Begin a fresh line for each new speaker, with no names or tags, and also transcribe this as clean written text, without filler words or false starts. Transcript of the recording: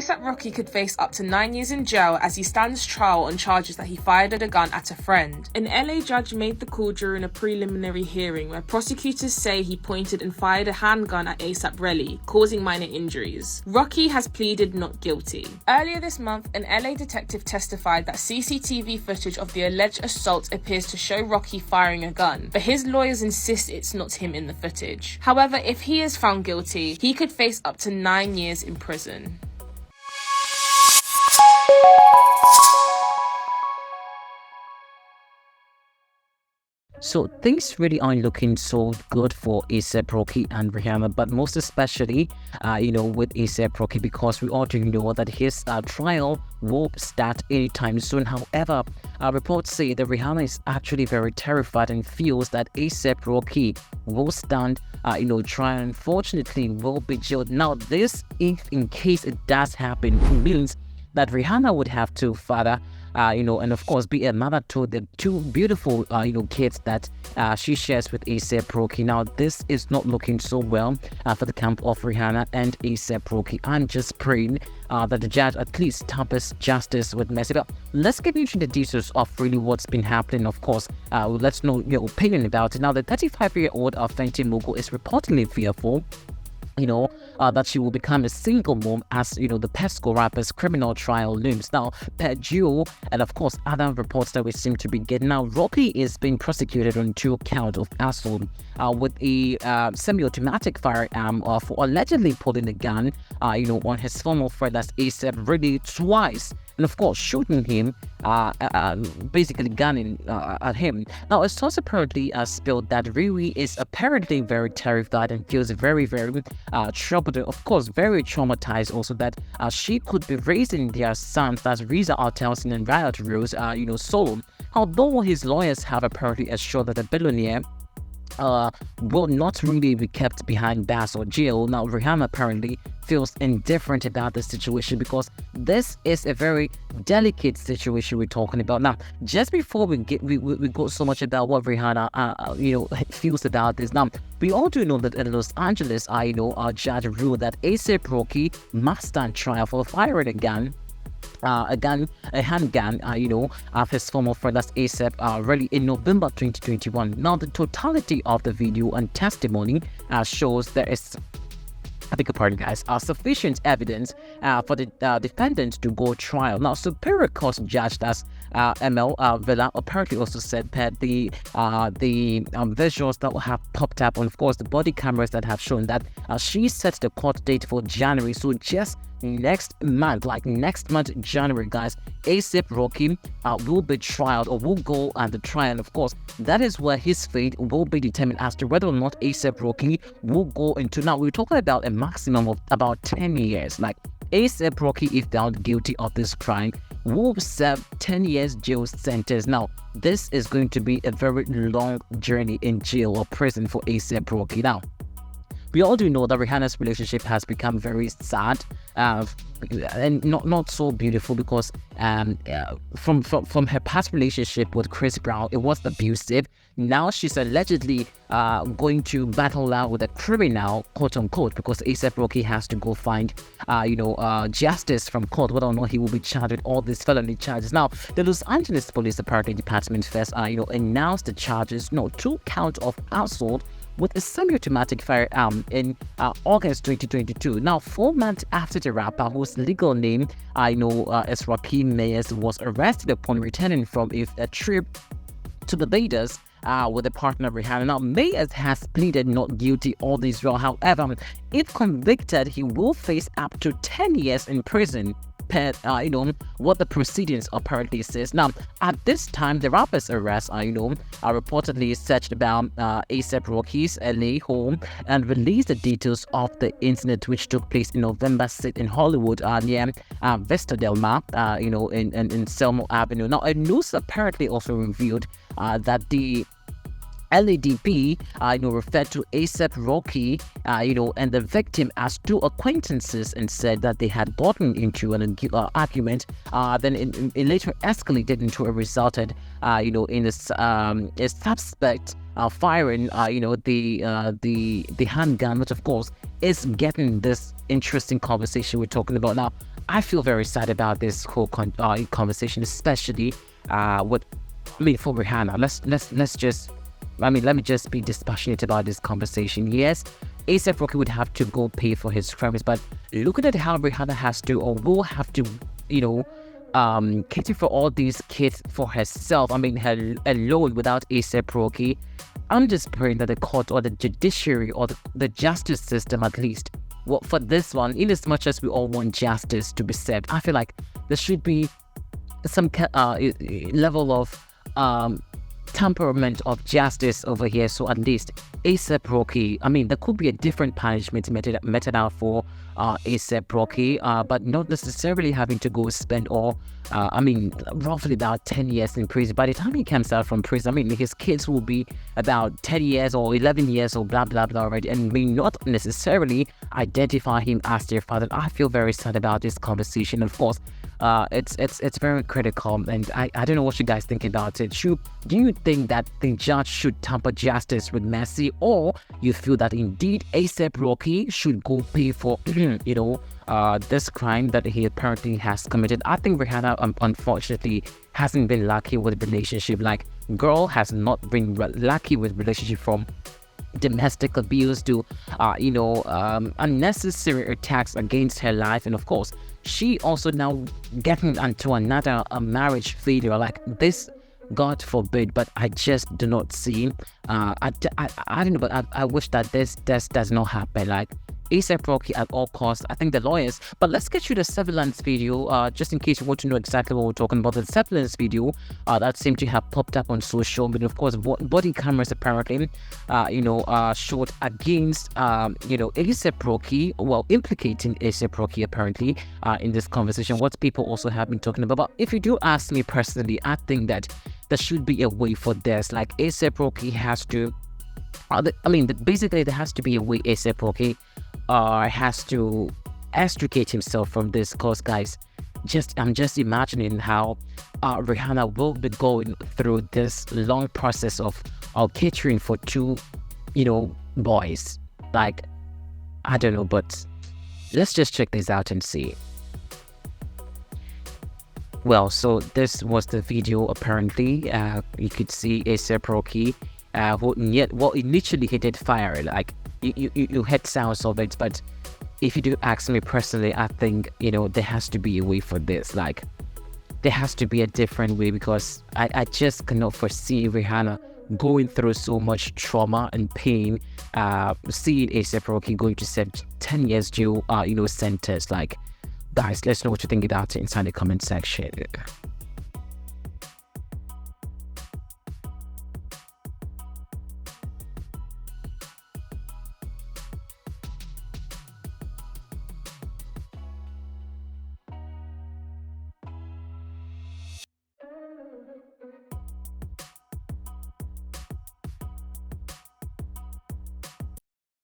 A$AP Rocky could face up to 9 years in jail as he stands trial on charges that he fired a gun at a friend. An LA judge made the call during a preliminary hearing where prosecutors say he pointed and fired a handgun at A$AP Rocky, causing minor injuries. Rocky has pleaded not guilty. Earlier this month, an LA detective testified that CCTV footage of the alleged assault appears to show Rocky firing a gun, but his lawyers insist it's not him in the footage. However, if he is found guilty, he could face up to 9 years in prison.
So things really aren't looking so good for A$AP Rocky and Rihanna, but most especially, with A$AP Rocky, because we already know that his trial will start anytime soon. However, reports say that Rihanna is actually very terrified and feels that A$AP Rocky will stand, trial. Unfortunately, will be jailed. Now, this, if in case it does happen, means that Rihanna would have to father, and of course be a mother to the two beautiful, kids that she shares with A$AP Rocky. Now, this is not looking so well for the camp of Rihanna and A$AP Rocky. I'm just praying that the judge at least tampers justice with mercy. But let's get into the details of really what's been happening. Of course, let's know your opinion about it. Now, the 35-year-old Fenty mogul is reportedly fearful that she will become a single mom as, the Pesco rapper's criminal trial looms. Now, per Geo and of course other reports that we seem to be getting now, Rocky is being prosecuted on 2 counts of assault with a semi-automatic firearm for allegedly pulling a gun, on his former friend, that's A$AP, really twice. And of course, shooting him, basically gunning at him. Now, it's also apparently spilled that Riri is apparently very terrified and feels very, very troubled. Of course, very traumatized also that she could be raising their sons, that's Reza Altelson and Riot Rose, solo. Although his lawyers have apparently assured that the billionaire will not really be kept behind bars or jail. Now, Rihanna apparently feels indifferent about the situation because this is a very delicate situation we're talking about. Now, just before we go so much about what Rihanna feels about this. Now, we all do know that in Los Angeles, a judge ruled that A$AP Rocky must stand trial for firing a gun. A handgun, of his former friend, that's A$AP, really in November 2021. Now, the totality of the video and testimony shows there is, I beg your pardon, guys, sufficient evidence for the defendant to go trial. Now, Superior Court Judge, that's ML Villa, apparently also said that the visuals that have popped up, and of course the body cameras that have shown that she set the court date for January, so just next month, January, guys, A$AP Rocky will be trialed or will go on the trial. And of course, that is where his fate will be determined as to whether or not A$AP Rocky will go into. Now, we're talking about a maximum of about 10 years. Like, A$AP Rocky, if found guilty of this crime, will serve 10 years jail sentence. Now, this is going to be a very long journey in jail or prison for A$AP Rocky. Now, we all do know that Rihanna's relationship has become very sad and not so beautiful because from her past relationship with Chris Brown, it was abusive. Now she's allegedly going to battle out with a criminal, quote unquote, because A$AP Rocky has to go find justice from court, whether or not he will be charged with all these felony charges. Now, the Los Angeles Police Department first announced the charges, 2 counts of assault with a semi-automatic firearm in August 2022. Now, 4 months after the rapper, whose legal name as Rakim Mayers, was arrested upon returning from a trip to Barbados with a partner Rihanna. Now, Mayers has pleaded not guilty all this while. However, if convicted, he will face up to 10 years in prison. What the proceedings apparently says. Now, at this time, the rapper's arrest, are reportedly searched about A$AP Rocky's LA home and released the details of the incident which took place in November 6th in Hollywood near Vista Del Mar, in Selma Avenue. Now, a news apparently also revealed that the LADP, referred to A$AP Rocky, and the victim as 2 acquaintances and said that they had gotten into an argument. Then it later escalated into a resulted, in a suspect firing, the handgun, which of course is getting this interesting conversation we're talking about now. I feel very sad about this whole conversation, especially with, I mean, for Rihanna. Let's just, I mean, let me just be dispassionate about this conversation. Yes, ASAP Rocky would have to go pay for his crimes, but looking at how Rihanna has to or will have to, you know, cater for all these kids for herself. I mean, her alone without ASAP Rocky. I'm just praying that the court or the judiciary or the justice system, at least, well, for this one, in as much as we all want justice to be served, I feel like there should be some level of temperament of justice over here. So at least ASAP Rocky, I mean, there could be a different punishment meted out for ASAP Rocky, but not necessarily having to go spend roughly about 10 years in prison. By the time he comes out from prison, I mean, his kids will be about 10 years or 11 years or blah, blah, blah already, and may not necessarily identify him as their father. I feel very sad about this conversation. Of course, it's very critical, and I don't know what you guys think about it. Do you think that the judge should tamper justice with mercy, or you feel that indeed ASAP Rocky should go pay for this crime that he apparently has committed? I think Rihanna unfortunately hasn't been lucky with relationship. Like, girl has not been lucky with relationship, from domestic abuse to unnecessary attacks against her life, and of course she also now getting into another marriage failure like this. God forbid, but I just do not see. I don't know, but I wish that this does not happen. Like, ASAP Rocky at all costs. I think the lawyers. But let's get you the surveillance video, just in case you want to know exactly what we're talking about. The surveillance video that seemed to have popped up on social media. Of course, body cameras apparently, shot against, ASAP Rocky. Well, implicating ASAP Rocky apparently in this conversation. What people also have been talking about. But if you do ask me personally, I think that there should be a way for this. Like, ASAP Rocky has to. Basically, there has to be a way ASAP Rocky has to extricate himself from this. Cause guys, I'm just imagining how Rihanna will be going through this long process of catering for two, boys. Like, I don't know, but let's just check this out and see. Well, so this was the video. Apparently, you could see ASAP Rocky, initially he did fire. Like, you heard sounds of it, but if you do ask me personally, I think there has to be a way for this. Like, there has to be a different way, because I just cannot foresee Rihanna going through so much trauma and pain. Seeing ASAP Rocky going to serve 10 years jail, sentence. Like, guys, let's know what you think about it inside the comment section.